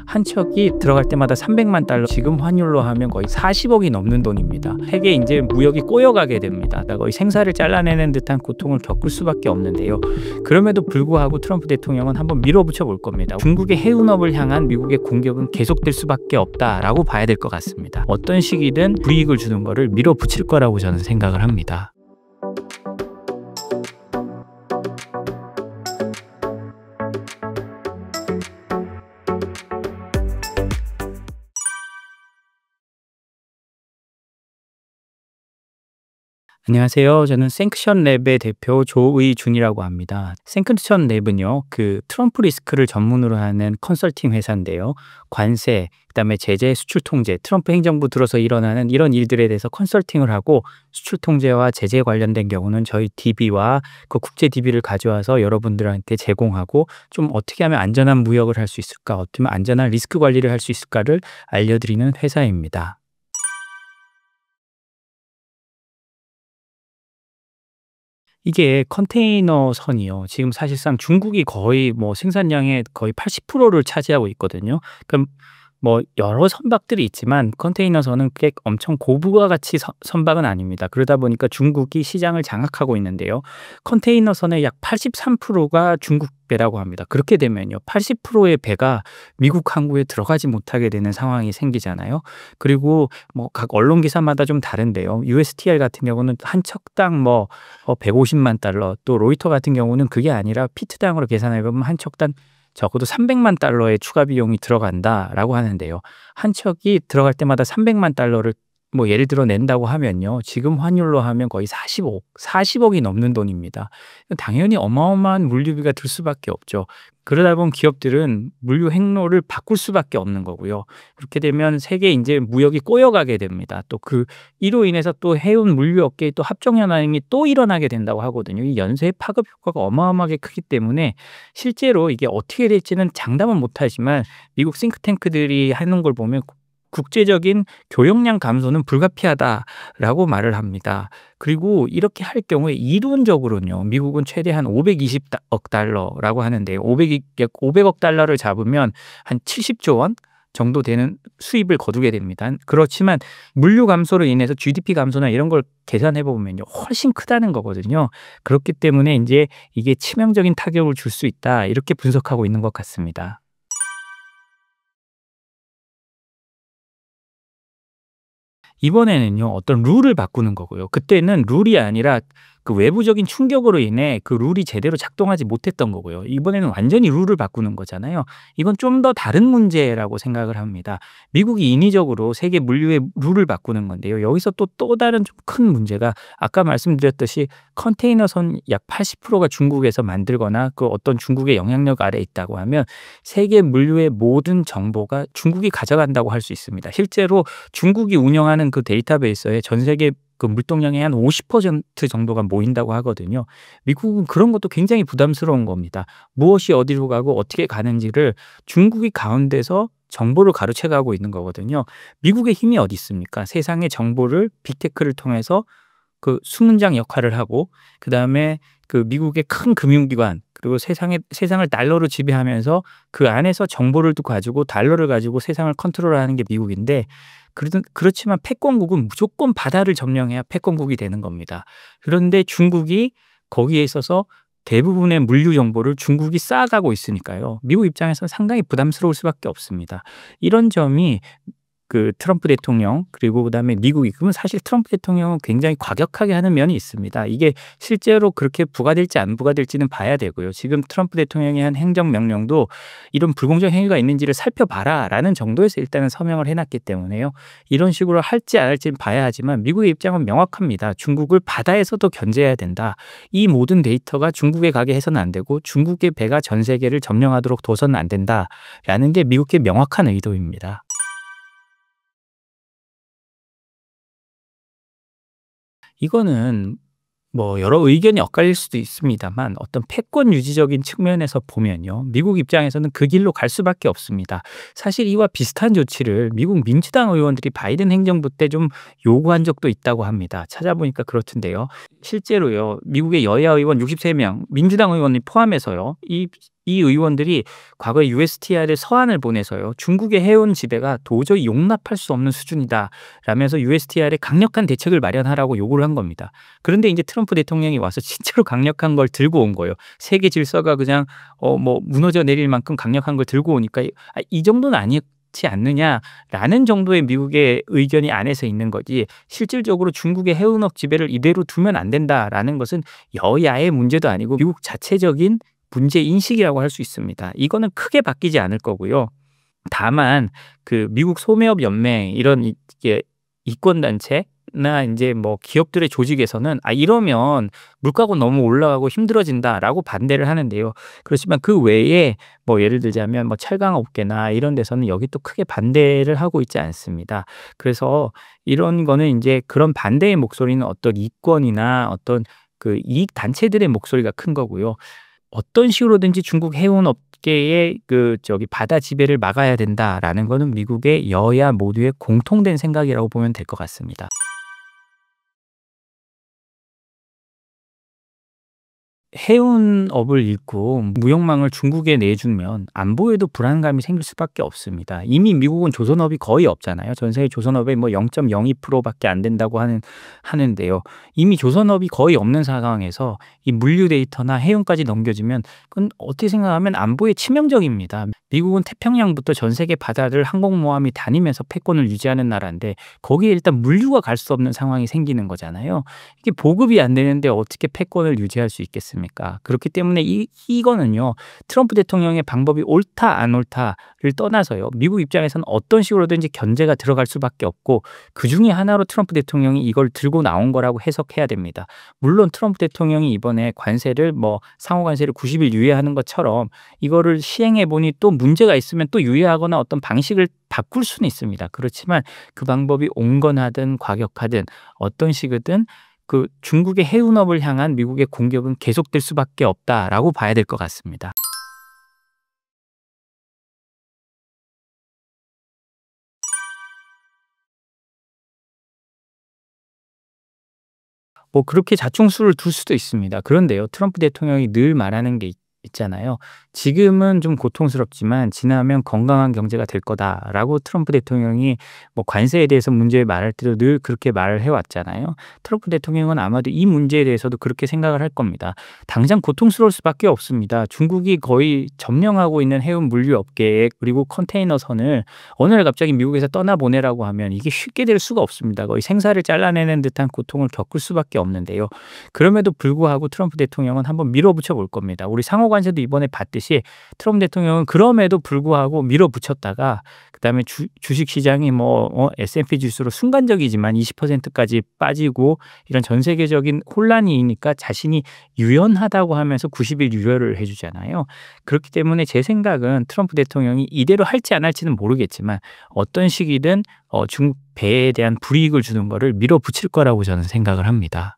한 척이 들어갈 때마다 300만 달러, 지금 환율로 하면 거의 40억이 넘는 돈입니다. 세계 이제 무역이 꼬여가게 됩니다. 거의 생사를 잘라내는 듯한 고통을 겪을 수밖에 없는데요. 그럼에도 불구하고 트럼프 대통령은 한번 밀어붙여 볼 겁니다. 중국의 해운업을 향한 미국의 공격은 계속될 수밖에 없다라고 봐야 될 것 같습니다. 어떤 시기든 불이익을 주는 거를 밀어붙일 거라고 저는 생각을 합니다. 안녕하세요. 저는 생크션 랩의 대표 조의준이라고 합니다. 생크션 랩은요, 트럼프 리스크를 전문으로 하는 컨설팅 회사인데요. 관세, 그다음에 제재, 수출 통제, 트럼프 행정부 들어서 일어나는 이런 일들에 대해서 컨설팅을 하고, 수출 통제와 제재 관련된 경우는 저희 DB와 그 국제 DB를 가져와서 여러분들한테 제공하고, 좀 어떻게 하면 안전한 무역을 할 수 있을까, 어떻게 하면 안전한 리스크 관리를 할 수 있을까를 알려드리는 회사입니다. 이게 컨테이너 선이요. 지금 사실상 중국이 거의 생산량의 거의 80%를 차지하고 있거든요. 그럼 여러 선박들이 있지만 컨테이너 선은 꽤 엄청 고부가가치 선박은 아닙니다. 그러다 보니까 중국이 시장을 장악하고 있는데요. 컨테이너 선의 약 83%가 중국 배라고 합니다. 그렇게 되면요, 80%의 배가 미국 항구에 들어가지 못하게 되는 상황이 생기잖아요. 그리고 각 언론 기사마다 좀 다른데요. USTR 같은 경우는 한 척당 150만 달러, 또 로이터 같은 경우는 그게 아니라 피트당으로 계산해 보면 한 척당 적어도 300만 달러의 추가 비용이 들어간다라고 하는데요. 한 척이 들어갈 때마다 300만 달러를 예를 들어 낸다고 하면요, 지금 환율로 하면 거의 40억이 넘는 돈입니다. 당연히 어마어마한 물류비가 들 수밖에 없죠. 그러다 보면 기업들은 물류 행로를 바꿀 수밖에 없는 거고요. 그렇게 되면 세계 이제 무역이 꼬여가게 됩니다. 또 이로 인해서 또 해운 물류 업계에 또 합종연합이 또 일어나게 된다고 하거든요. 이 연쇄 파급 효과가 어마어마하게 크기 때문에 실제로 이게 어떻게 될지는 장담은 못하지만, 미국 싱크탱크들이 하는 걸 보면 국제적인 교역량 감소는 불가피하다라고 말을 합니다. 그리고 이렇게 할 경우에 이론적으로는요, 미국은 최대한 520억 달러라고 하는데요. 500억 달러를 잡으면 한 70조 원 정도 되는 수입을 거두게 됩니다. 그렇지만 물류 감소로 인해서 GDP 감소나 이런 걸 계산해 보면요, 훨씬 크다는 거거든요. 그렇기 때문에 이제 이게 치명적인 타격을 줄 수 있다, 이렇게 분석하고 있는 것 같습니다. 이번에는요, 어떤 룰을 바꾸는 거고요. 그때는 룰이 아니라 그 외부적인 충격으로 인해 그 룰이 제대로 작동하지 못했던 거고요. 이번에는 완전히 룰을 바꾸는 거잖아요. 이건 좀 더 다른 문제라고 생각을 합니다. 미국이 인위적으로 세계 물류의 룰을 바꾸는 건데요. 여기서 또 다른 좀 큰 문제가, 아까 말씀드렸듯이 컨테이너선 약 80%가 중국에서 만들거나 그 어떤 중국의 영향력 아래에 있다고 하면 세계 물류의 모든 정보가 중국이 가져간다고 할 수 있습니다. 실제로 중국이 운영하는 그 데이터베이스에 전 세계 그 물동량의 한 50% 정도가 모인다고 하거든요. 미국은 그런 것도 굉장히 부담스러운 겁니다. 무엇이 어디로 가고 어떻게 가는지를 중국이 가운데서 정보를 가로채가고 있는 거거든요. 미국의 힘이 어디 있습니까? 세상의 정보를 빅테크를 통해서 그 수문장 역할을 하고, 그다음에 그 미국의 큰 금융기관, 그리고 세상을 달러로 지배하면서 그 안에서 정보를 또 가지고 달러를 가지고 세상을 컨트롤하는 게 미국인데, 그렇지만 패권국은 무조건 바다를 점령해야 패권국이 되는 겁니다. 그런데 중국이 거기에 있어서 대부분의 물류 정보를 중국이 쌓아가고 있으니까요, 미국 입장에서는 상당히 부담스러울 수밖에 없습니다. 이런 점이 그 트럼프 대통령, 그리고 그다음에 미국이, 그러면 사실 트럼프 대통령은 굉장히 과격하게 하는 면이 있습니다. 이게 실제로 그렇게 부과될지 안 부과될지는 봐야 되고요. 지금 트럼프 대통령이 한 행정명령도 이런 불공정 행위가 있는지를 살펴봐라라는 정도에서 일단은 서명을 해놨기 때문에요. 이런 식으로 할지 안 할지는 봐야 하지만 미국의 입장은 명확합니다. 중국을 바다에서도 견제해야 된다. 이 모든 데이터가 중국에 가게 해서는 안 되고 중국의 배가 전 세계를 점령하도록 둬서는 안 된다라는 게 미국의 명확한 의도입니다. 이거는 여러 의견이 엇갈릴 수도 있습니다만, 어떤 패권 유지적인 측면에서 보면요, 미국 입장에서는 그 길로 갈 수밖에 없습니다. 사실 이와 비슷한 조치를 미국 민주당 의원들이 바이든 행정부 때 좀 요구한 적도 있다고 합니다. 찾아보니까 그렇던데요. 실제로요, 미국의 여야 의원 63명, 민주당 의원이 포함해서요, 이 이 의원들이 과거에 USTR에 서한을 보내서요. "중국의 해운 지배가 도저히 용납할 수 없는 수준이다." 라면서 USTR에 강력한 대책을 마련하라고 요구를 한 겁니다. 그런데 인제 트럼프 대통령이 와서 진짜로 강력한 걸 들고 온 거예요. 세계 질서가 그냥 뭐 무너져 내릴 만큼 강력한 걸 들고 오니까 '이 정도는 아니지 않느냐.'라는 정도의 미국의 의견이 안에서 있는 거지, 실질적으로 '중국의 해운업 지배를 이대로 두면 안 된다.'라는 것은 여야의 문제도 아니고 미국 자체적인 문제 인식이라고 할 수 있습니다. 이거는 크게 바뀌지 않을 거고요. 다만 그 미국 소매업 연맹 이런 이게 이권 단체나 인제 뭐 기업들의 조직에서는 이러면 물가가 너무 올라가고 힘들어진다."라고 반대를 하는데요. 그렇지만 그 외에 뭐 예를 들자면 뭐 철강 업계나 이런 데서는 여기 또 크게 반대를 하고 있지 않습니다. 그래서 이런 거는 인제 그런 반대의 목소리는 어떤 이권이나 어떤 그 이익 단체들의 목소리가 큰 거고요. 어떤 식으로든지 중국 해운 업계의 바다 지배를 막아야 된다라는 거는 미국의 여야 모두의 공통된 생각이라고 보면 될 것 같습니다. 해운업을 잃고 무역망을 중국에 내주면 안보에도 불안감이 생길 수밖에 없습니다. 이미 미국은 조선업이 거의 없잖아요. 전 세계 조선업의 뭐 0.02% 밖에 안 된다고 하는데요. 이미 조선업이 거의 없는 상황에서 이 물류 데이터나 해운까지 넘겨주면 그건 어떻게 생각하면 안보에 치명적입니다. 미국은 태평양부터 전 세계 바다를 항공모함이 다니면서 패권을 유지하는 나라인데 거기에 일단 물류가 갈 수 없는 상황이 생기는 거잖아요. 이게 보급이 안 되는데 어떻게 패권을 유지할 수 있겠습니까? 그렇기 때문에 이거는요. 트럼프 대통령의 방법이 옳다 안 옳다를 떠나서요. 미국 입장에서는 어떤 식으로든지 견제가 들어갈 수밖에 없고 그중에 하나로 트럼프 대통령이 이걸 들고 나온 거라고 해석해야 됩니다. 물론 트럼프 대통령이 이번에 관세를 상호 관세를 90일 유예하는 것처럼 이거를 시행해 보니 또 문제가 있으면 또 유예하거나 어떤 방식을 바꿀 수는 있습니다. 그렇지만 그 방법이 온건하든 과격하든 어떤 식이든 그 중국의 해운업을 향한 미국의 공격은 계속될 수밖에 없다라고 봐야 될 것 같습니다. 그렇게 자충수를 둘 수도 있습니다. 그런데요. 트럼프 대통령이 늘 말하는 게 있잖아요. "지금은 좀 고통스럽지만 지나면 건강한 경제가 될 거다."라고 트럼프 대통령이 관세에 대해서 문제 말할 때도 늘 그렇게 말을 해 왔잖아요. 트럼프 대통령은 아마도 이 문제에 대해서도 그렇게 생각을 할 겁니다. 당장 고통스러울 수밖에 없습니다. 중국이 거의 점령하고 있는 해운 물류 업계에 그리고 컨테이너 선을 어느 날 갑자기 미국에서 떠나보내라고 하면 이게 쉽게 될 수가 없습니다. 거의 생사를 잘라내는 듯한 고통을 겪을 수밖에 없는데요. 그럼에도 불구하고 트럼프 대통령은 한번 밀어붙여 볼 겁니다. 우리 상호 관세도 이번에 받듯이 트럼프 대통령은 그럼에도 불구하고 밀어붙였다가 그다음에 주식 시장이 S&P 지수로 순간적이지만 20%까지 빠지고 이런 전 세계적인 혼란이니까 자신이 유연하다고 하면서 90일 유예를 해 주잖아요. 그렇기 때문에 제 생각은 트럼프 대통령이 이대로 할지 안 할지는 모르겠지만 어떤 식이든 중국 배에 대한 불이익을 주는 거를 밀어붙일 거라고 저는 생각을 합니다.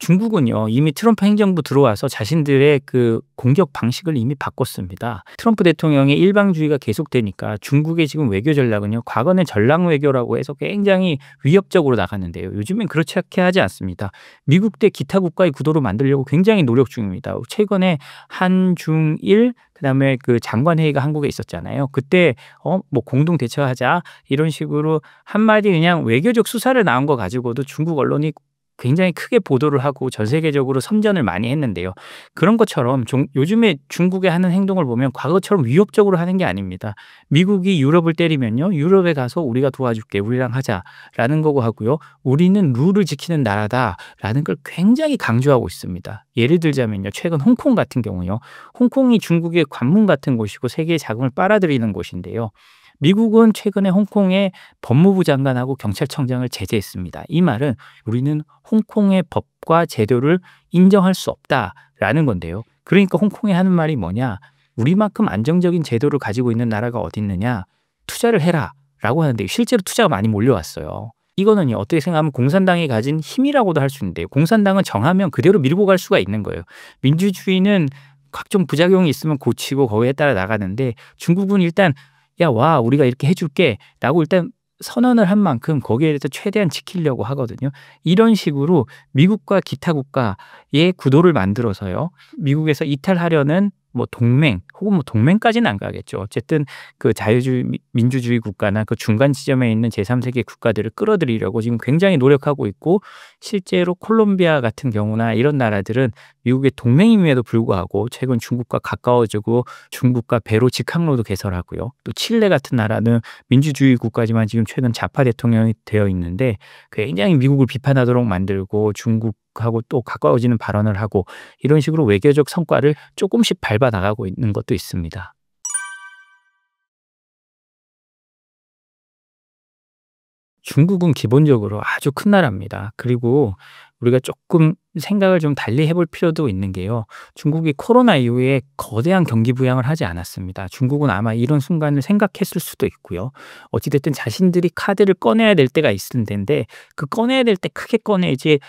중국은요, 이미 트럼프 행정부 들어와서 자신들의 그 공격 방식을 이미 바꿨습니다. 트럼프 대통령의 일방주의가 계속되니까 중국의 지금 외교 전략은요, 과거는 전략 외교라고 해서 굉장히 위협적으로 나갔는데요. 요즘엔 그렇게 하지 않습니다. 미국 대 기타 국가의 구도로 만들려고 굉장히 노력 중입니다. 최근에 한중일 그다음에 그 장관 회의가 한국에 있었잖아요. 그때 공동 대처하자 이런 식으로 한마디 그냥 외교적 수사를 나온 거 가지고도 중국 언론이 굉장히 크게 보도를 하고 전 세계적으로 선전을 많이 했는데요. 그런 것처럼 요즘에 중국의 하는 행동을 보면 과거처럼 위협적으로 하는 게 아닙니다. 미국이 유럽을 때리면요. "유럽에 가서 우리가 도와줄게. 우리랑 하자."라는 거고 하고요. "우리는 룰을 지키는 나라다."라는 걸 굉장히 강조하고 있습니다. 예를 들자면요. 최근 홍콩 같은 경우요. 홍콩이 중국의 관문 같은 곳이고 세계의 자금을 빨아들이는 곳인데요. 미국은 최근에 홍콩의 법무부 장관하고 경찰청장을 제재했습니다. 이 말은 "우리는 홍콩의 법과 제도를 인정할 수 없다."라는 건데요. 그러니까 홍콩이 하는 말이 뭐냐? "우리만큼 안정적인 제도를 가지고 있는 나라가 어디 있느냐? 투자를 해라."라고 하는데 실제로 투자가 많이 몰려왔어요. 이거는요. 어떻게 생각하면 공산당이 가진 힘이라고도 할 수 있는데요. 공산당은 정하면 그대로 밀고 갈 수가 있는 거예요. 민주주의는 각종 부작용이 있으면 고치고 거기에 따라 나가는데 중국은 일단 "야 와 우리가 이렇게 해 줄게."라고 일단 선언을 한 만큼 거기에 대해서 최대한 지키려고 하거든요. 이런 식으로 미국과 기타 국가의 구도를 만들어서요. 미국에서 이탈하려는 뭐 동맹 혹은 뭐 동맹까지는 안 가겠죠. 어쨌든 그 자유주의 민주주의 국가나 그 중간 지점에 있는 제3세계 국가들을 끌어들이려고 지금 굉장히 노력하고 있고, 실제로 콜롬비아 같은 경우나 이런 나라들은 미국의 동맹임에도 불구하고 최근 중국과 가까워지고 중국과 배로 직항로도 개설하고요. 또 칠레 같은 나라는 민주주의 국가지만 지금 최근 좌파 대통령이 되어 있는데 굉장히 미국을 비판하도록 만들고 중국하고 또 가까워지는 발언을 하고, 이런 식으로 외교적 성과를 조금씩 밟아 나가고 있는 것도 있습니다. 중국은 기본적으로 아주 큰 나라입니다. 그리고 우리가 조금 생각을 좀 달리 해볼 필요도 있는 게요. 중국이 코로나 이후에 거대한 경기 부양을 하지 않았습니다. 중국은 아마 이런 순간을 생각했을 수도 있고요. 어찌 됐든 자신들이 카드를 꺼내야 될 때가 있을 텐데 그 꺼내야 될 때 크게 꺼내지,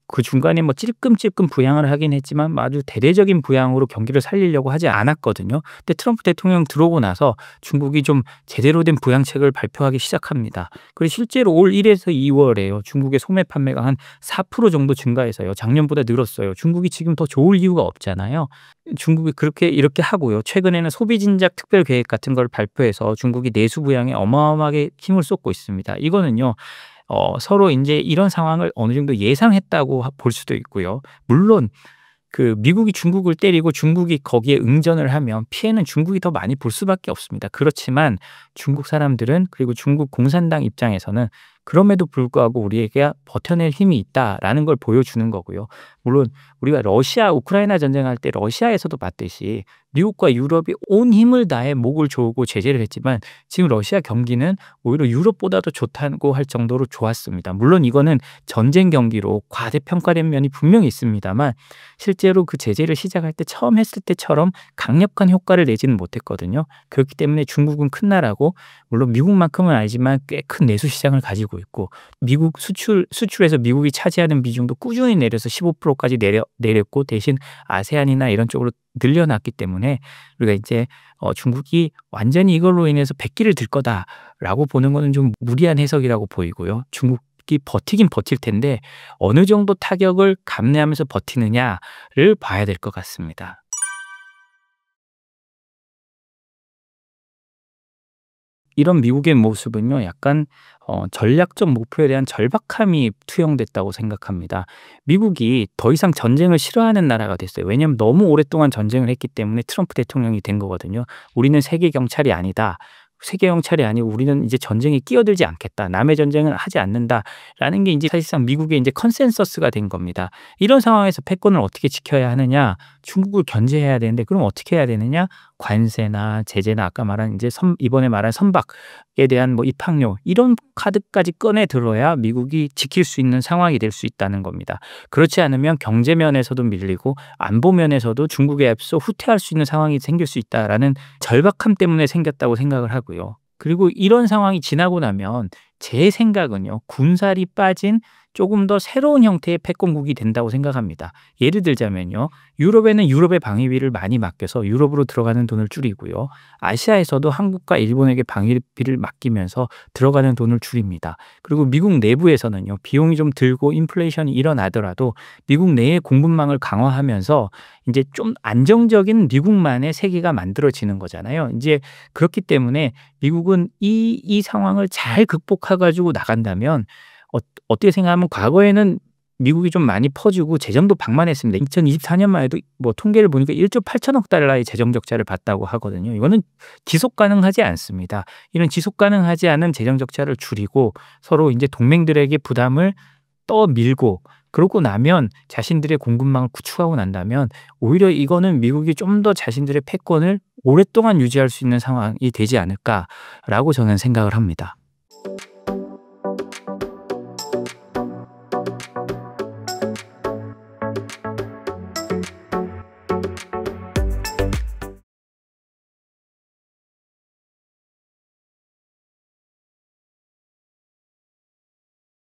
그 중간에 뭐 찔끔찔끔 부양을 하긴 했지만 아주 대대적인 부양으로 경기를 살리려고 하지 않았거든요. 근데 트럼프 대통령 들어오고 나서 중국이 좀 제대로 된 부양책을 발표하기 시작합니다. 그리고 실제로 올 1에서 2월에요. 중국의 소매 판매가 한 4% 정도 증가해서요. 작년보다 늘었어요. 중국이 지금 더 좋을 이유가 없잖아요. 중국이 그렇게 이렇게 하고요. 최근에는 소비 진작 특별 계획 같은 걸 발표해서 중국이 내수 부양에 어마어마하게 힘을 쏟고 있습니다. 이거는요. 서로 이제 이런 상황을 어느 정도 예상했다고 볼 수도 있고요. 물론 그 미국이 중국을 때리고 중국이 거기에 응전을 하면 피해는 중국이 더 많이 볼 수밖에 없습니다. 그렇지만 중국 사람들은, 그리고 중국 공산당 입장에서는 그럼에도 불구하고 우리에게 버텨낼 힘이 있다라는 걸 보여주는 거고요. 물론 우리가 러시아 우크라이나 전쟁할 때 러시아에서도 봤듯이 미국과 유럽이 온 힘을 다해 목을 조르고 제재를 했지만 지금 러시아 경기는 오히려 유럽보다도 좋다고 할 정도로 좋았습니다. 물론 이거는 전쟁 경기로 과대평가된 면이 분명히 있습니다만 실제로 그 제재를 시작할 때 처음 했을 때처럼 강력한 효과를 내지는 못했거든요. 그렇기 때문에 중국은 큰 나라고, 물론 미국만큼은 아니지만 꽤 큰 내수 시장을 가지고 있고, 미국 수출에서 미국이 차지하는 비중도 꾸준히 내려서 15%까지 내렸고, 대신 아세안이나 이런 쪽으로 늘려놨기 때문에 우리가 이제 중국이 완전히 이걸로 인해서 백기를 들 거다라고 보는 거는 좀 무리한 해석이라고 보이고요. 중국이 버티긴 버틸 텐데 어느 정도 타격을 감내하면서 버티느냐를 봐야 될 것 같습니다. 이런 미국의 모습은요, 약간 전략적 목표에 대한 절박함이 투영됐다고 생각합니다. 미국이 더 이상 전쟁을 싫어하는 나라가 됐어요. 왜냐하면 너무 오랫동안 전쟁을 했기 때문에 트럼프 대통령이 된 거거든요. 우리는 세계 경찰이 아니다. 세계 경찰이 아니고 우리는 이제 전쟁에 끼어들지 않겠다. 남의 전쟁은 하지 않는다라는 게 이제 사실상 미국의 이제 컨센서스가 된 겁니다. 이런 상황에서 패권을 어떻게 지켜야 하느냐? 중국을 견제해야 되는데 그럼 어떻게 해야 되느냐? 관세나 제재나 아까 말한 이제 이번에 말한 선박에 대한 뭐 입항료, 이런 카드까지 꺼내 들어야 미국이 지킬 수 있는 상황이 될 수 있다는 겁니다. 그렇지 않으면 경제 면에서도 밀리고 안보 면에서도 중국에 앞서 후퇴할 수 있는 상황이 생길 수 있다라는 절박함 때문에 생겼다고 생각을 하고요. 그리고 이런 상황이 지나고 나면 제 생각은요, 군살이 빠진 조금 더 새로운 형태의 패권국이 된다고 생각합니다. 예를 들자면요, 유럽에는 유럽의 방위비를 많이 맡겨서 유럽으로 들어가는 돈을 줄이고요. 아시아에서도 한국과 일본에게 방위비를 맡기면서 들어가는 돈을 줄입니다. 그리고 미국 내부에서는요, 비용이 좀 들고 인플레이션이 일어나더라도 미국 내의 공급망을 강화하면서 이제 좀 안정적인 미국만의 세계가 만들어지는 거잖아요. 이제 그렇기 때문에 미국은 이 상황을 잘 극복해 가지고 나간다면, 어떻게 생각하면 과거에는 미국이 좀 많이 퍼지고 재정도 방만했습니다. 2024년만 해도 뭐 통계를 보니까 1조 8천억 달러의 재정 적자를 봤다고 하거든요. 이거는 지속 가능하지 않습니다. 이런 지속 가능하지 않은 재정 적자를 줄이고 서로 이제 동맹들에게 부담을 떠밀고, 그러고 나면 자신들의 공급망을 구축하고 난다면 오히려 이거는 미국이 좀 더 자신들의 패권을 오랫동안 유지할 수 있는 상황이 되지 않을까라고 저는 생각을 합니다.